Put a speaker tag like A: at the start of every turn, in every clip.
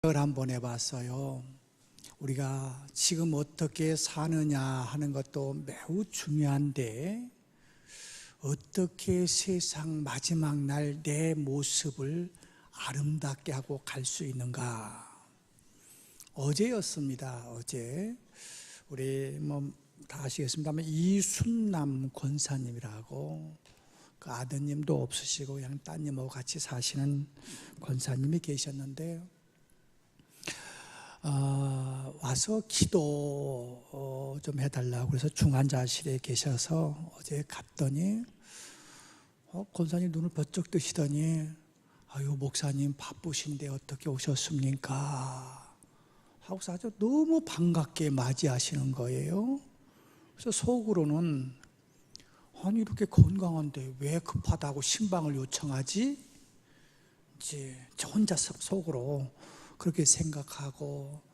A: 을 한번 해봤어요. 우리가 지금 어떻게 사느냐 하는 것도 매우 중요한데, 어떻게 세상 마지막 날 내 모습을 아름답게 하고 갈 수 있는가. 어제였습니다. 어제 우리 다 아시겠습니다만 이순남 권사님이라고, 그 아드님도 없으시고 그냥 따님하고 같이 사시는 권사님이 계셨는데, 와서 기도 좀 해달라고 그래서 중환자실에 계셔서 어제 갔더니 권사님 눈을 번쩍 뜨시더니, 아유 목사님 바쁘신데 어떻게 오셨습니까? 하고서 아주 너무 반갑게 맞이하시는 거예요. 그래서 속으로는, 아니 이렇게 건강한데 왜 급하다고 신방을 요청하지? 이제 저 혼자 속으로 그렇게 생각하고,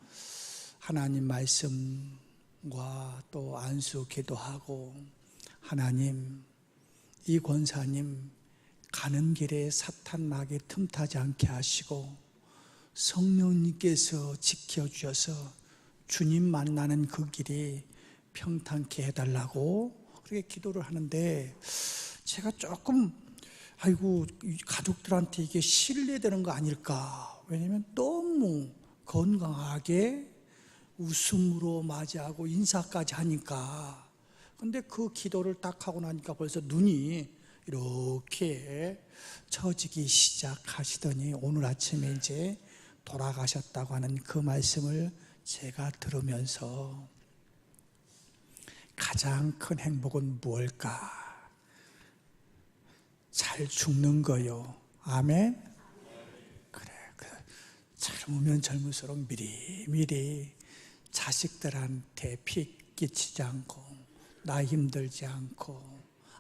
A: 하나님 말씀과 또 안수 기도하고, 하나님 이 권사님 가는 길에 사탄 마귀 틈타지 않게 하시고 성령님께서 지켜주셔서 주님 만나는 그 길이 평탄케 해달라고 그렇게 기도를 하는데, 제가 조금 아이고 가족들한테 이게 신뢰되는 거 아닐까. 왜냐면 너무 건강하게 웃음으로 맞이하고 인사까지 하니까. 근데 그 기도를 딱 하고 나니까 벌써 눈이 이렇게 처지기 시작하시더니 오늘 아침에 이제 돌아가셨다고 하는 그 말씀을 제가 들으면서, 가장 큰 행복은 무엇일까? 잘 죽는 거요. 아멘. 그래. 젊으면 젊을수록 미리미리 자식들한테 피 끼치지 않고, 나 힘들지 않고,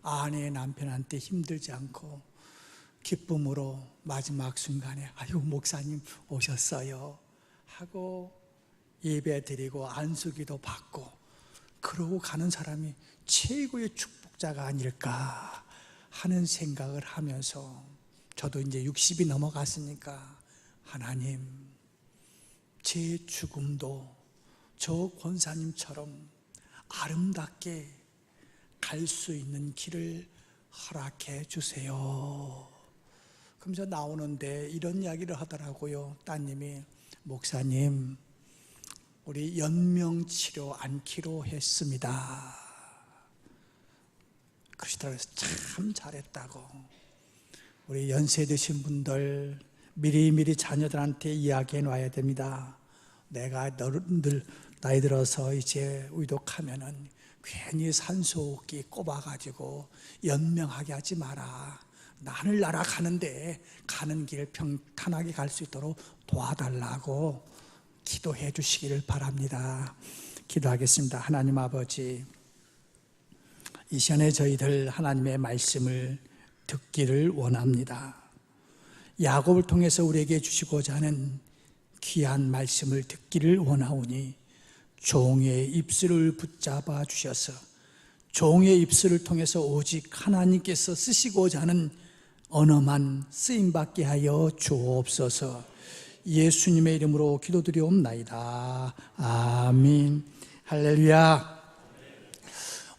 A: 아내 남편한테 힘들지 않고, 기쁨으로 마지막 순간에 아유 목사님 오셨어요 하고 예배 드리고 안수기도 받고 그러고 가는 사람이 최고의 축복자가 아닐까 하는 생각을 하면서, 저도 이제 60이 넘어갔으니까 하나님 제 죽음도 저 권사님처럼 아름답게 갈 수 있는 길을 허락해 주세요. 그러면서 나오는데 이런 이야기를 하더라고요. 따님이, 목사님 우리 연명치료 않기로 했습니다. 그러시더라고요. 참 잘했다고. 우리 연세 드신 분들 미리미리 자녀들한테 이야기해 놔야 됩니다. 내가 늘 나이 들어서 이제 위독하면은 괜히 산소호흡기 꼽아가지고 연명하게 하지 마라. 하늘나라 가는데 가는 길 평탄하게 갈 수 있도록 도와달라고 기도해 주시기를 바랍니다. 기도하겠습니다. 하나님 아버지, 이 시간에 저희들 하나님의 말씀을 듣기를 원합니다. 야곱을 통해서 우리에게 주시고자 하는 귀한 말씀을 듣기를 원하오니 종의 입술을 붙잡아 주셔서 종의 입술을 통해서 오직 하나님께서 쓰시고자 하는 언어만 쓰임받게 하여 주옵소서. 예수님의 이름으로 기도드리옵나이다. 아멘. 할렐루야.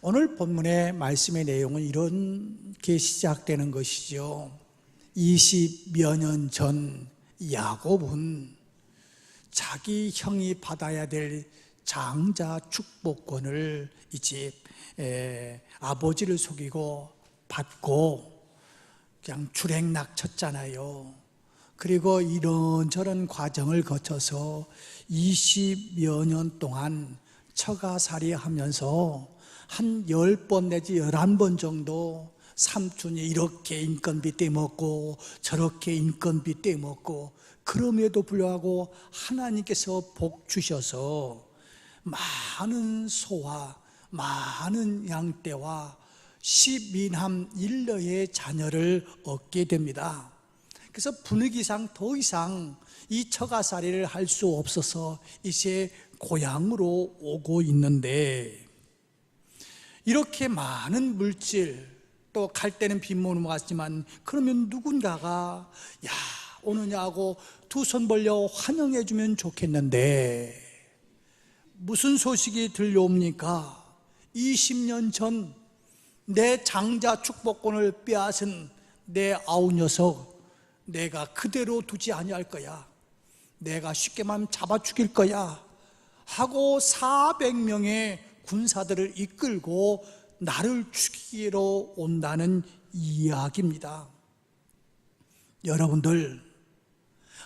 A: 오늘 본문의 말씀의 내용은 이렇게 시작되는 것이죠. 20여 년 전 야곱은 자기 형이 받아야 될 장자 축복권을 이제 아버지를 속이고 받고 그냥 출행낙쳤잖아요. 그리고 이런저런 과정을 거쳐서 20여 년 동안 처가살이 하면서 한 10번 내지 11번 정도 삼촌이 이렇게 인건비 떼먹고 저렇게 인건비 떼먹고, 그럼에도 불구하고 하나님께서 복 주셔서 많은 소와 많은 양떼와 12남 1녀의 자녀를 얻게 됩니다. 그래서 분위기상 더 이상 이 처가살이를 할 수 없어서 이제 고향으로 오고 있는데, 이렇게 많은 물질, 또 갈 때는 빈몸으로 갔지만 그러면 누군가가 야 오느냐고 두 손 벌려 환영해 주면 좋겠는데 무슨 소식이 들려옵니까? 20년 전 내 장자 축복권을 빼앗은 내 아우 녀석 내가 그대로 두지 아니할 거야. 내가 쉽게만 잡아 죽일 거야 하고 400명의 군사들을 이끌고 나를 죽이러 온다는 이야기입니다. 여러분들,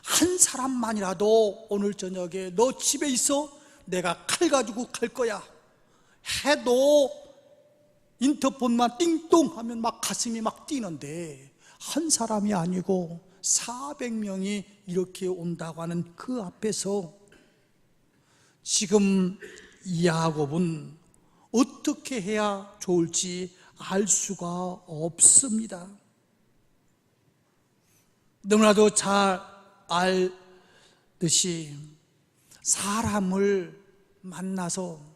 A: 한 사람만이라도 오늘 저녁에 너 집에 있어? 내가 칼 가지고 갈 거야 해도 인터폰만 띵동 하면 막 가슴이 막 뛰는데, 한 사람이 아니고 400명이 이렇게 온다고 하는 그 앞에서 지금 야곱은 어떻게 해야 좋을지 알 수가 없습니다. 너무나도 잘 알듯이 사람을 만나서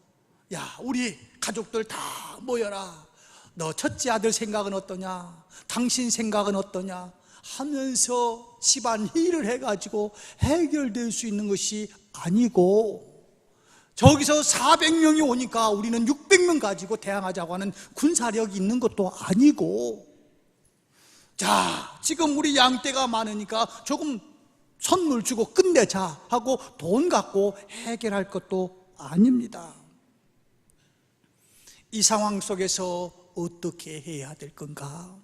A: 야, 우리 가족들 다 모여라. 너 첫째 아들 생각은 어떠냐? 당신 생각은 어떠냐? 하면서 집안 회의를 해가지고 해결될 수 있는 것이 아니고, 저기서 400명이 오니까 우리는 600명 가지고 대항하자고 하는 군사력이 있는 것도 아니고, 자, 지금 우리 양떼가 많으니까 조금 선물 주고 끝내자 하고 돈 갖고 해결할 것도 아닙니다. 이 상황 속에서 어떻게 해야 될 건가?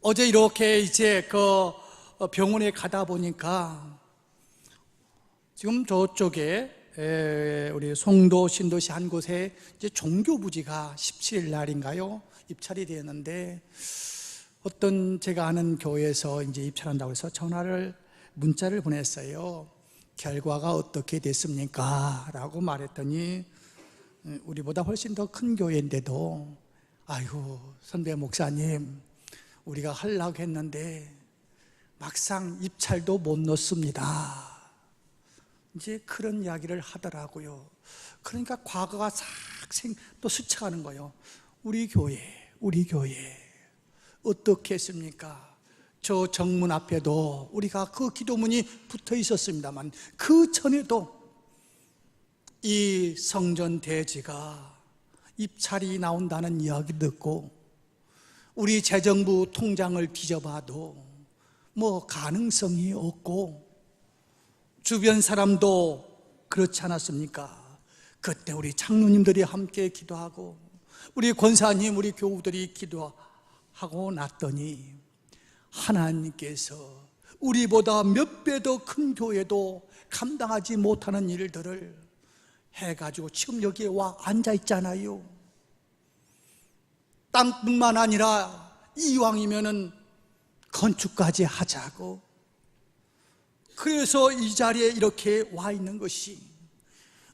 A: 어제 이렇게 이제 그 병원에 가다 보니까 지금 저쪽에 우리 송도 신도시 한 곳에 이제 종교부지가 17일 날인가요? 입찰이 되었는데, 어떤 제가 아는 교회에서 이제 입찰한다고 해서 문자를 보냈어요. 결과가 어떻게 됐습니까? 라고 말했더니 우리보다 훨씬 더 큰 교회인데도 아이고 선배 목사님, 우리가 하려고 했는데 막상 입찰도 못 넣습니다. 이제 그런 이야기를 하더라고요. 그러니까 과거가 싹 또 스쳐가는 거예요. 우리 교회 어떻게 했습니까? 저 정문 앞에도 우리가 그 기도문이 붙어 있었습니다만, 그 전에도 이 성전 대지가 입찰이 나온다는 이야기 듣고 우리 재정부 통장을 뒤져봐도 뭐 가능성이 없고, 주변 사람도 그렇지 않았습니까? 그때 우리 장로님들이 함께 기도하고 우리 권사님, 우리 교우들이 기도하고 났더니 하나님께서 우리보다 몇 배 더 큰 교회도 감당하지 못하는 일들을 해가지고 지금 여기에 와 앉아 있잖아요. 땅뿐만 아니라 이왕이면은 건축까지 하자고, 그래서 이 자리에 이렇게 와 있는 것이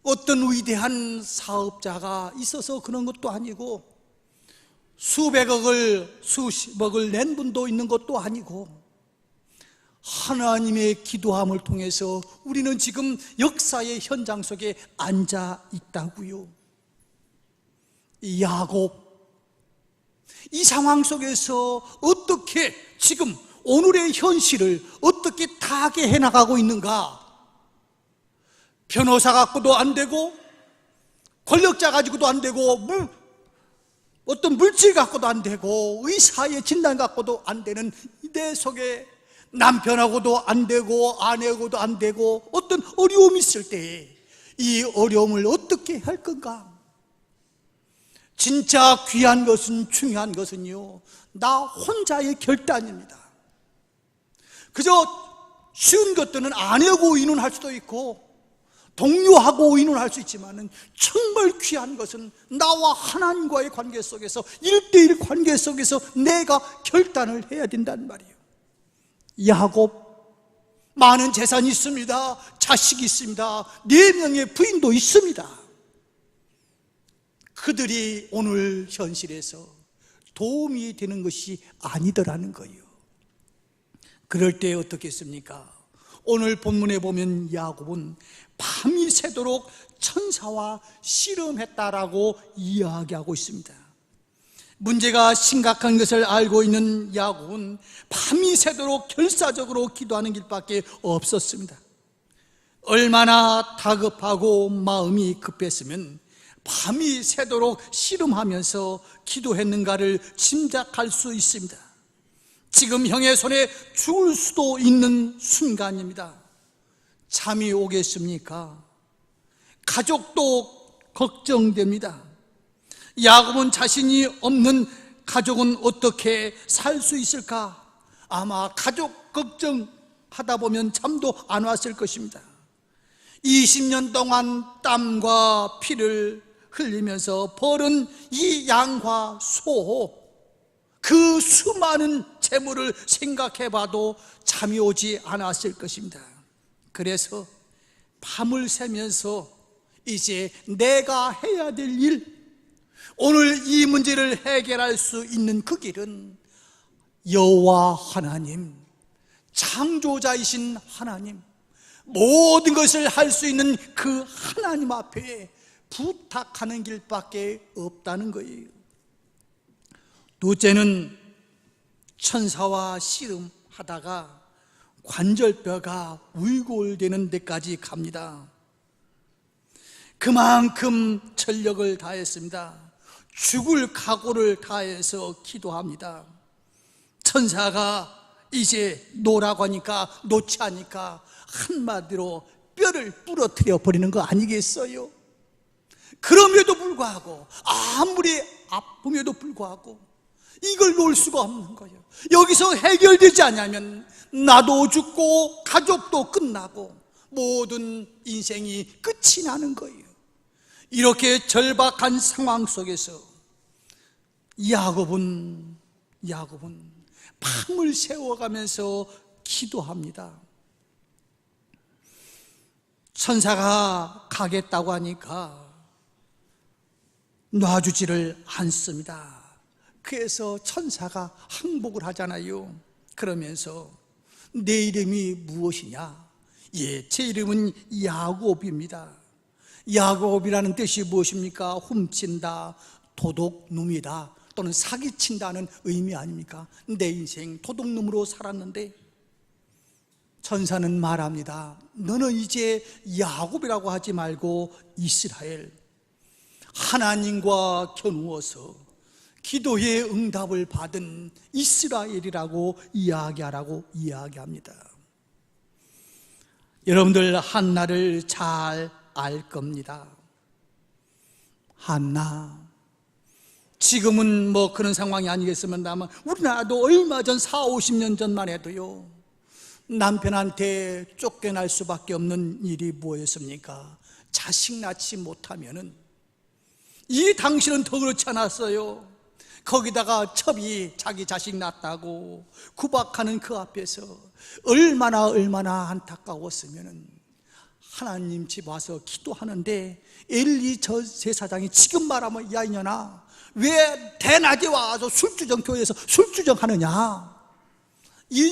A: 어떤 위대한 사업자가 있어서 그런 것도 아니고, 수백억을 수십억을 낸 분도 있는 것도 아니고, 하나님의 기도함을 통해서 우리는 지금 역사의 현장 속에 앉아 있다고요. 야곱, 이 상황 속에서 어떻게 지금 오늘의 현실을 어떻게 타게 해나가고 있는가? 변호사 갖고도 안 되고, 권력자 가지고도 안 되고, 어떤 물질 갖고도 안 되고, 의사의 진단 갖고도 안 되는 내 속에 남편하고도 안 되고 아내하고도 안 되고 어떤 어려움이 있을 때 이 어려움을 어떻게 할 건가? 진짜 귀한 것은, 중요한 것은요, 나 혼자의 결단입니다. 그저 쉬운 것들은 아내하고 의논할 수도 있고 동료하고 의논할 수 있지만, 정말 귀한 것은 나와 하나님과의 관계 속에서 1대1 관계 속에서 내가 결단을 해야 된단 말이에요. 야곱, 많은 재산이 있습니다. 자식이 있습니다. 4명의 부인도 있습니다. 그들이 오늘 현실에서 도움이 되는 것이 아니더라는 거예요. 그럴 때 어떻게 했습니까? 오늘 본문에 보면 야곱은 밤이 새도록 천사와 씨름했다라고 이야기하고 있습니다. 문제가 심각한 것을 알고 있는 야곱은 밤이 새도록 결사적으로 기도하는 길밖에 없었습니다. 얼마나 다급하고 마음이 급했으면 밤이 새도록 씨름하면서 기도했는가를 짐작할 수 있습니다. 지금 형의 손에 죽을 수도 있는 순간입니다. 잠이 오겠습니까? 가족도 걱정됩니다. 야곱은 자신이 없는 가족은 어떻게 살 수 있을까? 아마 가족 걱정하다 보면 잠도 안 왔을 것입니다. 20년 동안 땀과 피를 흘리면서 벌은 이 양과 소, 그 수많은 재물을 생각해 봐도 잠이 오지 않았을 것입니다. 그래서 밤을 새면서 이제 내가 해야 될 일, 오늘 이 문제를 해결할 수 있는 그 길은 여호와 하나님, 창조자이신 하나님, 모든 것을 할 수 있는 그 하나님 앞에 부탁하는 길밖에 없다는 거예요. 둘째는 천사와 씨름하다가 관절뼈가 위골되는 데까지 갑니다. 그만큼 전력을 다했습니다. 죽을 각오를 다해서 기도합니다. 천사가 이제 놓으라고 하니까 놓지 않으니까 한마디로 뼈를 부러뜨려 버리는 거 아니겠어요? 그럼에도 불구하고, 아무리 아픔에도 불구하고 이걸 놓을 수가 없는 거예요. 여기서 해결되지 않으면 나도 죽고 가족도 끝나고 모든 인생이 끝이 나는 거예요. 이렇게 절박한 상황 속에서 야곱은 밤을 새워가면서 기도합니다. 천사가 가겠다고 하니까 놔주지를 않습니다. 그래서 천사가 항복을 하잖아요. 그러면서 내 이름이 무엇이냐? 예, 제 이름은 야곱입니다. 야곱이라는 뜻이 무엇입니까? 훔친다, 도둑놈이다, 또는 사기친다는 의미 아닙니까? 내 인생 도둑놈으로 살았는데 천사는 말합니다. 너는 이제 야곱이라고 하지 말고 이스라엘, 하나님과 겨누어서 기도의 응답을 받은 이스라엘이라고 이야기합니다. 여러분들 한나를 잘 알 겁니다. 한나, 지금은 뭐 그런 상황이 아니겠습니다만 우리나라도 얼마 전 40-50년 전만 해도요, 남편한테 쫓겨날 수밖에 없는 일이 뭐였습니까? 자식 낳지 못하면은, 이 당시는 더 그렇지 않았어요. 거기다가 첩이 자기 자식 낳았다고 구박하는 그 앞에서 얼마나 안타까웠으면은 하나님 집 와서 기도하는데 엘리 저 제사장이 지금 말하면, 야 이년아, 왜 대낮에 와서 교회에서 술주정하느냐, 이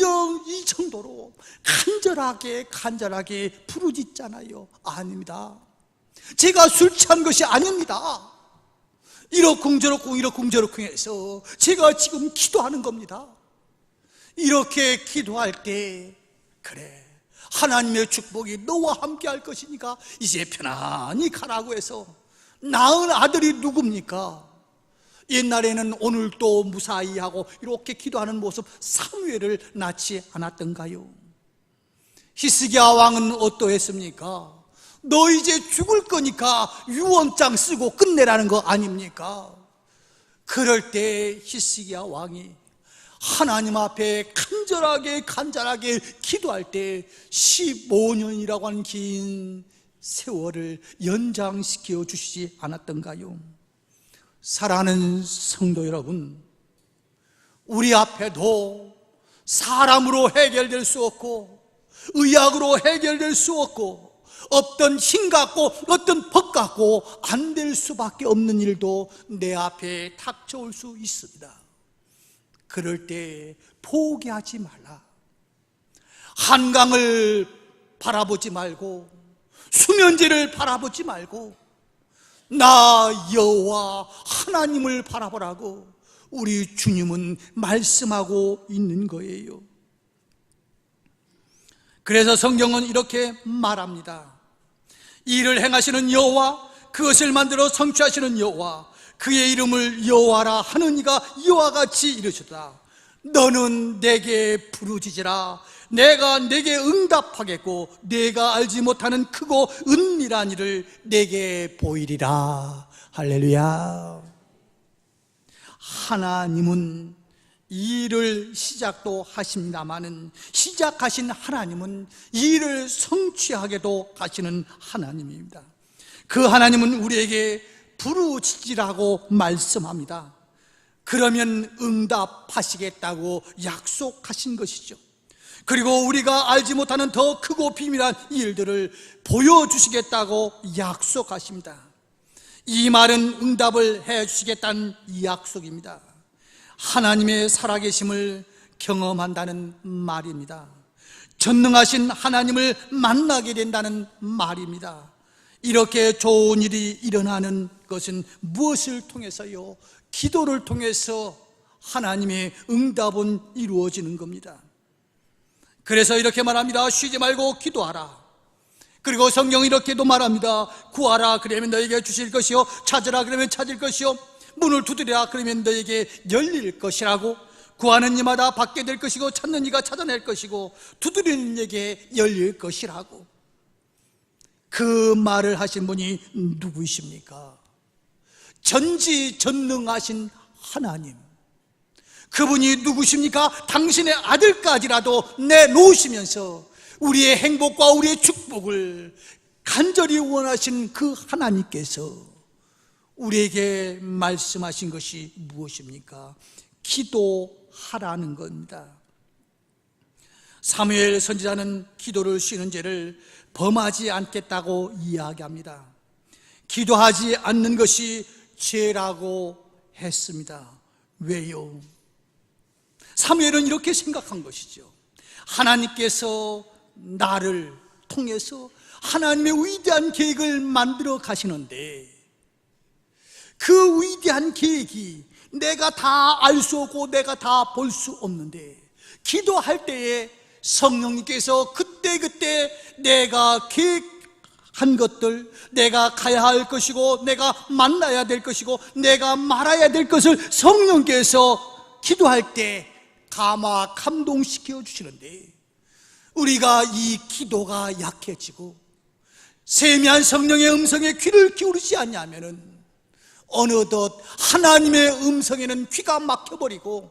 A: 정도로 간절하게 부르짖잖아요. 아닙니다. 제가 술 취한 것이 아닙니다. 이러쿵저러쿵 해서 제가 지금 기도하는 겁니다. 이렇게 기도할 때, 그래, 하나님의 축복이 너와 함께 할 것이니까 이제 편안히 가라고 해서 낳은 아들이 누굽니까? 옛날에는 오늘도 무사히 하고 이렇게 기도하는 모습, 사무엘을 낳지 않았던가요? 히스기야 왕은 어떠했습니까? 너 이제 죽을 거니까 유언장 쓰고 끝내라는 거 아닙니까? 그럴 때 히스기야 왕이 하나님 앞에 간절하게 기도할 때 15년이라고 하는 긴 세월을 연장시켜 주시지 않았던가요? 사랑하는 성도 여러분, 우리 앞에도 사람으로 해결될 수 없고 의학으로 해결될 수 없고 어떤 힘 갖고 어떤 법 갖고 안 될 수밖에 없는 일도 내 앞에 닥쳐올 수 있습니다. 그럴 때 포기하지 말라. 한강을 바라보지 말고 수면제를 바라보지 말고 나 여호와 하나님을 바라보라고 우리 주님은 말씀하고 있는 거예요. 그래서 성경은 이렇게 말합니다. 이를 행하시는 여호와, 그것을 만들어 성취하시는 여호와, 그의 이름을 여호와라 하는 이가 이와 같이 이르셨다. 너는 내게 부르짖으라. 내가 내게 응답하겠고 내가 알지 못하는 크고 은밀한 일을 내게 보이리라. 할렐루야. 하나님은 이 일을 시작도 하십니다마는 시작하신 하나님은 이 일을 성취하게도 하시는 하나님입니다. 그 하나님은 우리에게 부르짖으라고 말씀합니다. 그러면 응답하시겠다고 약속하신 것이죠. 그리고 우리가 알지 못하는 더 크고 비밀한 일들을 보여주시겠다고 약속하십니다. 이 말은 응답을 해주시겠다는 약속입니다. 하나님의 살아계심을 경험한다는 말입니다. 전능하신 하나님을 만나게 된다는 말입니다. 이렇게 좋은 일이 일어나는 것은 무엇을 통해서요? 기도를 통해서 하나님의 응답은 이루어지는 겁니다. 그래서 이렇게 말합니다. 쉬지 말고 기도하라. 그리고 성경은 이렇게도 말합니다. 구하라 그러면 너에게 주실 것이요, 찾으라 그러면 찾을 것이요, 문을 두드리라 그러면 너에게 열릴 것이라고. 구하는 이마다 받게 될 것이고 찾는 이가 찾아낼 것이고 두드리는 이에게 열릴 것이라고. 그 말을 하신 분이 누구이십니까? 전지전능하신 하나님. 그분이 누구십니까? 당신의 아들까지라도 내놓으시면서 우리의 행복과 우리의 축복을 간절히 원하신 그 하나님께서 우리에게 말씀하신 것이 무엇입니까? 기도하라는 겁니다. 사무엘 선지자는 기도를 쉬는 죄를 범하지 않겠다고 이야기합니다. 기도하지 않는 것이 죄라고 했습니다. 왜요? 사무엘은 이렇게 생각한 것이죠. 하나님께서 나를 통해서 하나님의 위대한 계획을 만들어 가시는데 그 위대한 계획이 내가 다 알 수 없고 내가 다 볼 수 없는데 기도할 때에 성령님께서 그때그때 내가 계획한 것들, 내가 가야 할 것이고 내가 만나야 될 것이고 내가 말아야 될 것을 성령께서 기도할 때 감동시켜 주시는데 우리가 이 기도가 약해지고 세미한 성령의 음성에 귀를 기울이지 않냐면은 어느덧 하나님의 음성에는 귀가 막혀버리고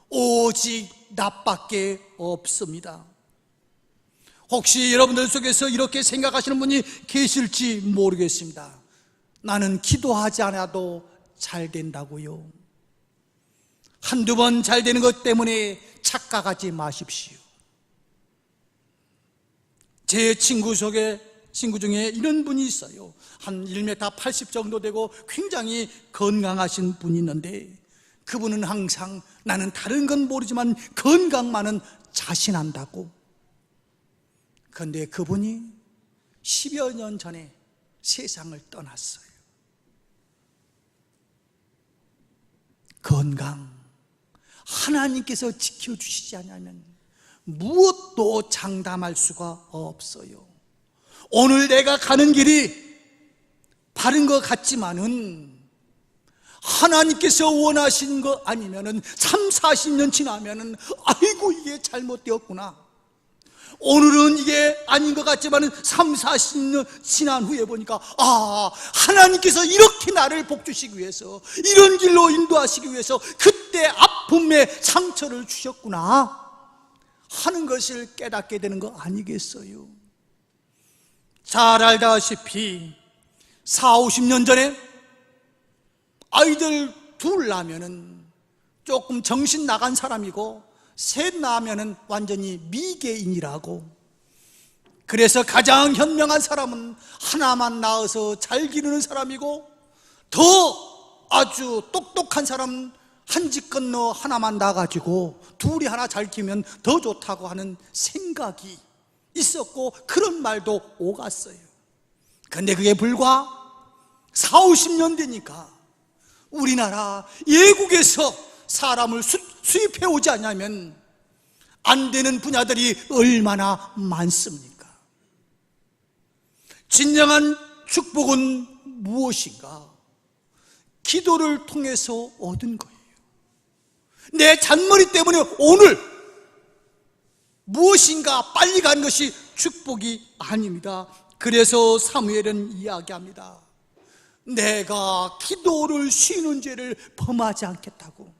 A: 오직 나밖에 없습니다. 혹시 여러분들 속에서 이렇게 생각하시는 분이 계실지 모르겠습니다. 나는 기도하지 않아도 잘 된다고요. 한두 번 잘 되는 것 때문에 착각하지 마십시오. 제 친구 중에 이런 분이 있어요. 한 1m 80 정도 되고 굉장히 건강하신 분이 있는데 그분은 항상 나는 다른 건 모르지만 건강만은 자신한다고. 그런데 그분이 10여 년 전에 세상을 떠났어요. 건강 하나님께서 지켜주시지 않으면 무엇도 장담할 수가 없어요. 오늘 내가 가는 길이 바른 것 같지만은 하나님께서 원하신 거 아니면은 3, 40년 지나면은 아이고 이게 잘못되었구나. 오늘은 이게 아닌 것 같지만은 3, 40년 지난 후에 보니까 하나님께서 이렇게 나를 복주시기 위해서 이런 길로 인도하시기 위해서 그때 아픔의 상처를 주셨구나 하는 것을 깨닫게 되는 거 아니겠어요? 잘 알다시피 4, 50년 전에 아이들 둘 낳으면은 조금 정신 나간 사람이고 셋 낳으면은 완전히 미개인이라고. 그래서 가장 현명한 사람은 하나만 낳아서 잘 기르는 사람이고 더 아주 똑똑한 사람은 한 집 건너 하나만 낳아가지고 둘이 하나 잘 키우면 더 좋다고 하는 생각이 있었고 그런 말도 오갔어요. 그런데 그게 불과 4, 50년 되니까 우리나라 예국에서 사람을 수입해 오지 않냐면 안 되는 분야들이 얼마나 많습니까? 진정한 축복은 무엇인가? 기도를 통해서 얻은 거예요. 내 잔머리 때문에 오늘 무엇인가 빨리 간 것이 축복이 아닙니다. 그래서 사무엘은 이야기합니다. 내가 기도를 쉬는 죄를 범하지 않겠다고.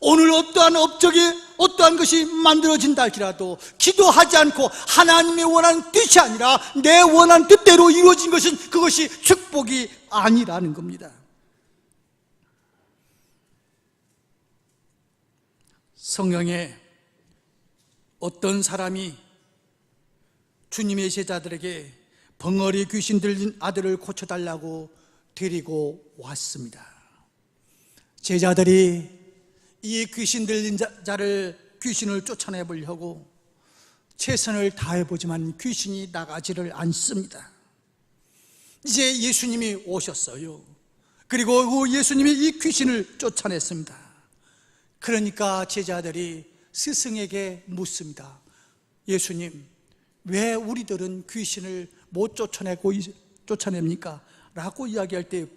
A: 오늘 어떠한 업적이 어떠한 것이 만들어진다 할지라도 기도하지 않고 하나님의 원하는 뜻이 아니라 내 원하는 뜻대로 이루어진 것은 그것이 축복이 아니라는 겁니다. 성경에 어떤 사람이 주님의 제자들에게 벙어리 귀신 들린 아들을 고쳐달라고 데리고 왔습니다. 제자들이 이 귀신 들린 귀신을 쫓아내보려고 최선을 다해보지만 귀신이 나가지를 않습니다. 이제 예수님이 오셨어요. 그리고 예수님이 이 귀신을 쫓아냈습니다. 그러니까 제자들이 스승에게 묻습니다. 예수님, 왜 우리들은 귀신을 못 쫓아냅니까? 라고 이야기할 때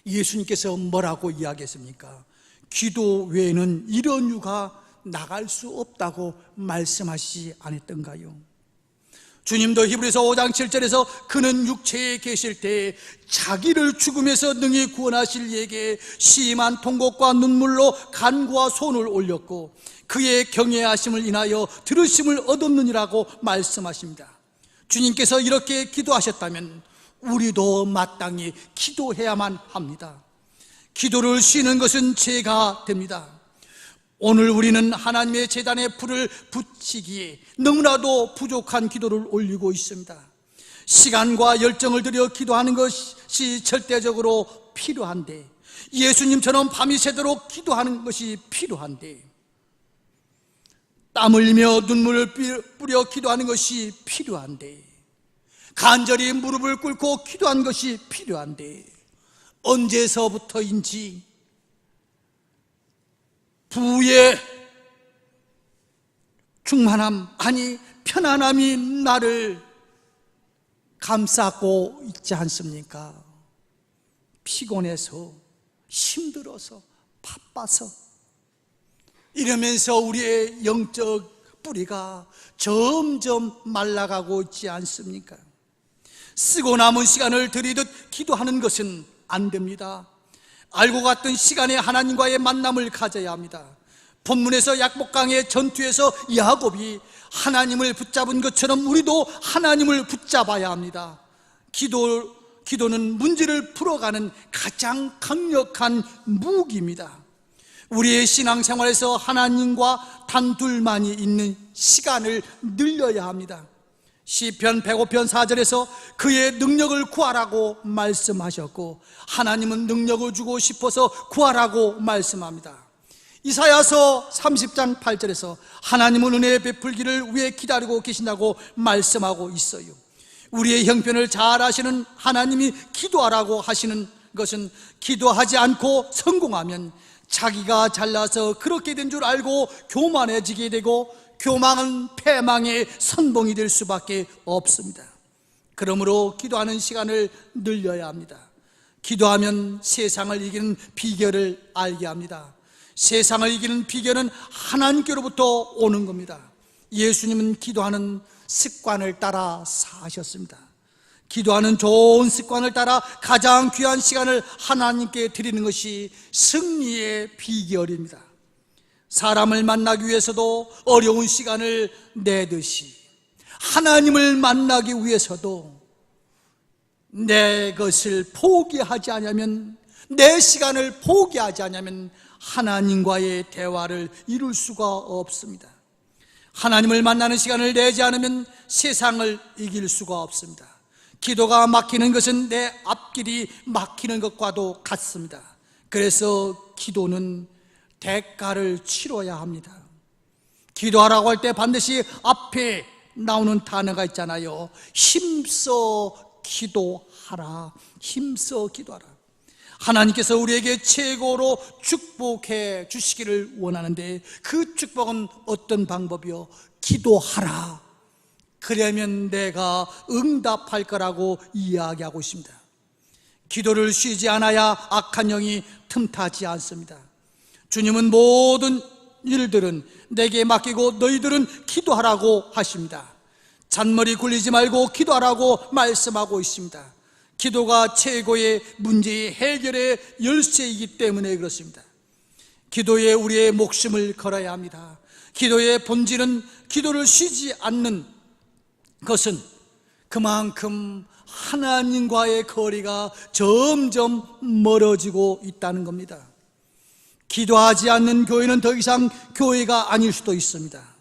A: 예수님께서 뭐라고 이야기했습니까? 기도 외에는 이런 유가 나갈 수 없다고 말씀하시지 않았던가요? 주님도 히브리서 5장 7절에서 그는 육체에 계실 때 자기를 죽음에서 능히 구원하실 이에게 심한 통곡과 눈물로 간구와 손을 올렸고 그의 경외하심을 인하여 들으심을 얻었느니라고 말씀하십니다. 주님께서 이렇게 기도하셨다면 우리도 마땅히 기도해야만 합니다. 기도를 쉬는 것은 죄가 됩니다. 오늘 우리는 하나님의 제단에 불을 붙이기에 너무나도 부족한 기도를 올리고 있습니다. 시간과 열정을 들여 기도하는 것이 절대적으로 필요한데, 예수님처럼 밤이 새도록 기도하는 것이 필요한데, 땀 흘리며 눈물을 뿌려 기도하는 것이 필요한데, 간절히 무릎을 꿇고 기도한 것이 필요한데, 언제서부터인지 부의 충만함, 아니 편안함이 나를 감싸고 있지 않습니까? 피곤해서, 힘들어서, 바빠서 이러면서 우리의 영적 뿌리가 점점 말라가고 있지 않습니까? 쓰고 남은 시간을 들이듯 기도하는 것은 안 됩니다. 알고 갔던 시간에 하나님과의 만남을 가져야 합니다. 본문에서 약복강의 전투에서 야곱이 하나님을 붙잡은 것처럼 우리도 하나님을 붙잡아야 합니다. 기도는 문제를 풀어가는 가장 강력한 무기입니다. 우리의 신앙생활에서 하나님과 단둘만이 있는 시간을 늘려야 합니다. 시편 105편 4절에서 그의 능력을 구하라고 말씀하셨고, 하나님은 능력을 주고 싶어서 구하라고 말씀합니다. 이사야서 30장 8절에서 하나님은 은혜의 베풀기를 위해 기다리고 계신다고 말씀하고 있어요. 우리의 형편을 잘 아시는 하나님이 기도하라고 하시는 것은 기도하지 않고 성공하면 자기가 잘나서 그렇게 된 줄 알고 교만해지게 되고, 교만은 패망의 선봉이 될 수밖에 없습니다. 그러므로 기도하는 시간을 늘려야 합니다. 기도하면 세상을 이기는 비결을 알게 합니다. 세상을 이기는 비결은 하나님께로부터 오는 겁니다. 예수님은 기도하는 습관을 따라 사셨습니다. 기도하는 좋은 습관을 따라 가장 귀한 시간을 하나님께 드리는 것이 승리의 비결입니다. 사람을 만나기 위해서도 어려운 시간을 내듯이 하나님을 만나기 위해서도 내 것을 포기하지 않으면, 내 시간을 포기하지 않으면 하나님과의 대화를 이룰 수가 없습니다. 하나님을 만나는 시간을 내지 않으면 세상을 이길 수가 없습니다. 기도가 막히는 것은 내 앞길이 막히는 것과도 같습니다. 그래서 기도는 대가를 치러야 합니다. 기도하라고 할 때 반드시 앞에 나오는 단어가 있잖아요. 힘써 기도하라. 힘써 기도하라. 하나님께서 우리에게 최고로 축복해 주시기를 원하는데, 그 축복은 어떤 방법이요? 기도하라. 그러면 내가 응답할 거라고 이야기하고 있습니다. 기도를 쉬지 않아야 악한 영이 틈타지 않습니다. 주님은 모든 일들은 내게 맡기고 너희들은 기도하라고 하십니다. 잔머리 굴리지 말고 기도하라고 말씀하고 있습니다. 기도가 최고의 문제의 해결의 열쇠이기 때문에 그렇습니다. 기도에 우리의 목숨을 걸어야 합니다. 기도의 본질은 기도를 쉬지 않는 것은 그만큼 하나님과의 거리가 점점 멀어지고 있다는 겁니다. 기도하지 않는 교회는 더 이상 교회가 아닐 수도 있습니다.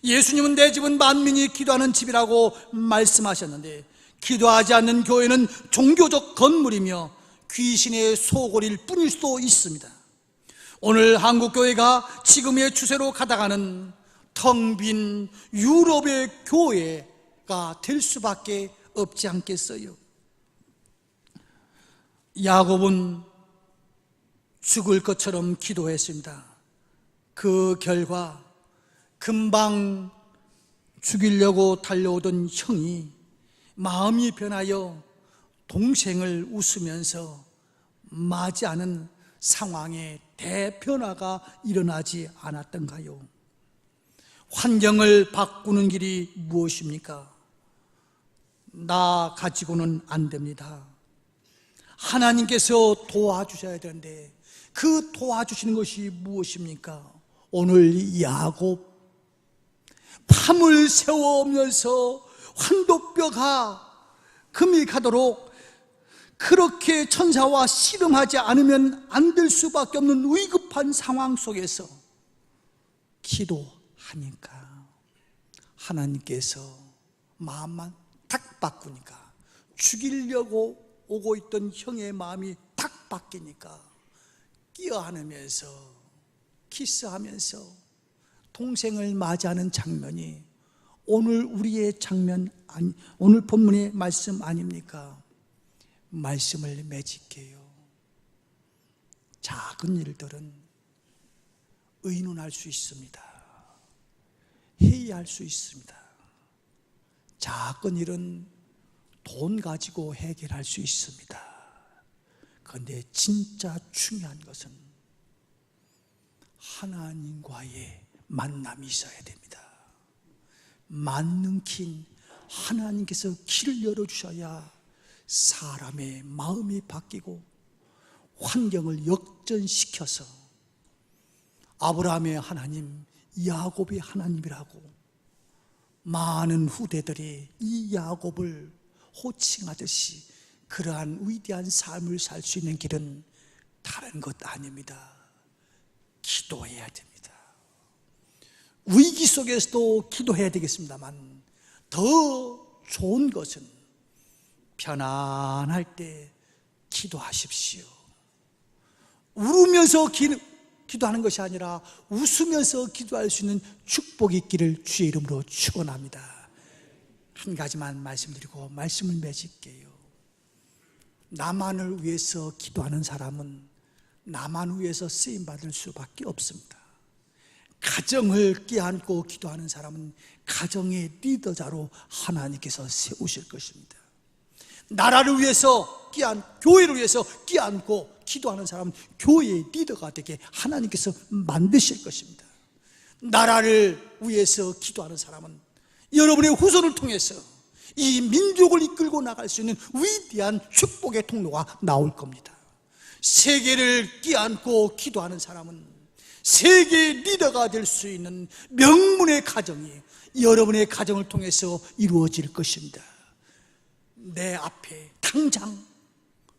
A: 예수님은 내 집은 만민이 기도하는 집이라고 말씀하셨는데, 기도하지 않는 교회는 종교적 건물이며 귀신의 소굴일 뿐일 수도 있습니다. 오늘 한국교회가 지금의 추세로 가다가는 텅 빈 유럽의 교회가 될 수밖에 없지 않겠어요. 야곱은 죽을 것처럼 기도했습니다. 그 결과 금방 죽이려고 달려오던 형이 마음이 변하여 동생을 웃으면서 맞이하는 상황에 대변화가 일어나지 않았던가요? 환경을 바꾸는 길이 무엇입니까? 나 가지고는 안 됩니다. 하나님께서 도와주셔야 되는데, 그 도와주시는 것이 무엇입니까? 오늘 야곱 밤을 새우면서 환도뼈가 금이 가도록 그렇게 천사와 씨름하지 않으면 안 될 수밖에 없는 위급한 상황 속에서 기도하니까 하나님께서 마음만 탁 바꾸니까, 죽이려고 오고 있던 형의 마음이 탁 바뀌니까 끼어안으면서 키스하면서 동생을 맞이하는 장면이 오늘 우리의 장면 아니, 오늘 본문의 말씀 아닙니까? 말씀을 맺을게요. 작은 일들은 의논할 수 있습니다. 회의할 수 있습니다. 작은 일은 돈 가지고 해결할 수 있습니다. 그런데 진짜 중요한 것은 하나님과의 만남이 있어야 됩니다. 만능킨 하나님께서 길을 열어주셔야 사람의 마음이 바뀌고 환경을 역전시켜서 아브라함의 하나님, 야곱의 하나님이라고 많은 후대들이 이 야곱을 호칭하듯이 그러한 위대한 삶을 살 수 있는 길은 다른 것 아닙니다. 기도해야 됩니다. 위기 속에서도 기도해야 되겠습니다만, 더 좋은 것은 편안할 때 기도하십시오. 울으면서 기도하는 것이 아니라 웃으면서 기도할 수 있는 축복이 있기를 주의 이름으로 축원합니다. 한 가지만 말씀드리고 말씀을 맺을게요. 나만을 위해서 기도하는 사람은 나만 위해서 쓰임받을 수밖에 없습니다. 가정을 끼안고 기도하는 사람은 가정의 리더자로 하나님께서 세우실 것입니다. 나라를 위해서 교회를 위해서 끼안고 기도하는 사람은 교회의 리더가 되게 하나님께서 만드실 것입니다. 나라를 위해서 기도하는 사람은 여러분의 후손을 통해서 이 민족을 이끌고 나갈 수 있는 위대한 축복의 통로가 나올 겁니다. 세계를 끼안고 기도하는 사람은 세계의 리더가 될 수 있는 명문의 가정이 여러분의 가정을 통해서 이루어질 것입니다. 내 앞에 당장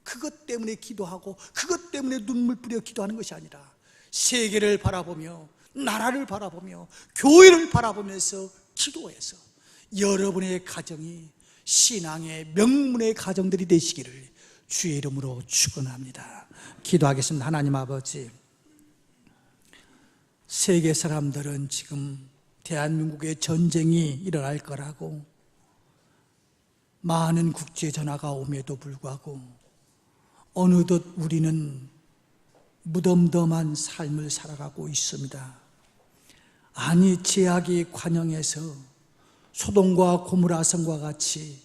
A: 그것 때문에 기도하고 그것 때문에 눈물 뿌려 기도하는 것이 아니라 세계를 바라보며 나라를 바라보며 교회를 바라보면서 기도해서 여러분의 가정이 신앙의 명문의 가정들이 되시기를 주의 이름으로 축원합니다. 기도하겠습니다. 하나님 아버지, 세계 사람들은 지금 대한민국에 전쟁이 일어날 거라고 많은 국제 전화가 옴에도 불구하고 어느덧 우리는 무덤덤한 삶을 살아가고 있습니다. 아니, 죄악이 관영해서 소돔과 고모라 성과 같이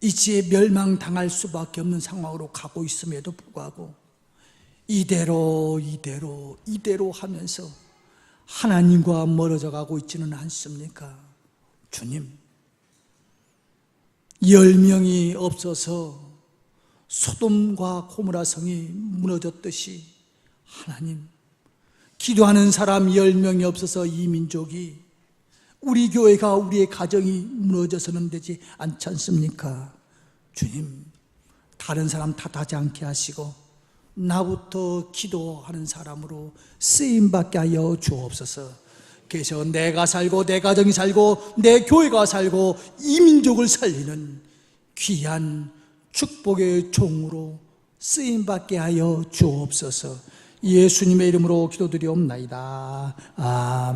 A: 이제 멸망당할 수밖에 없는 상황으로 가고 있음에도 불구하고 이대로 하면서 하나님과 멀어져 가고 있지는 않습니까? 주님, 10명이 없어서 소돔과 고모라 성이 무너졌듯이 하나님, 기도하는 사람 10명이 없어서 이 민족이, 우리 교회가, 우리의 가정이 무너져서는 되지 않지 않습니까? 주님, 다른 사람 탓하지 않게 하시고 나부터 기도하는 사람으로 쓰임받게 하여 주옵소서. 그래서 내가 살고 내 가정이 살고 내 교회가 살고 이 민족을 살리는 귀한 축복의 종으로 쓰임받게 하여 주옵소서. 예수님의 이름으로 기도드리옵나이다. 아멘.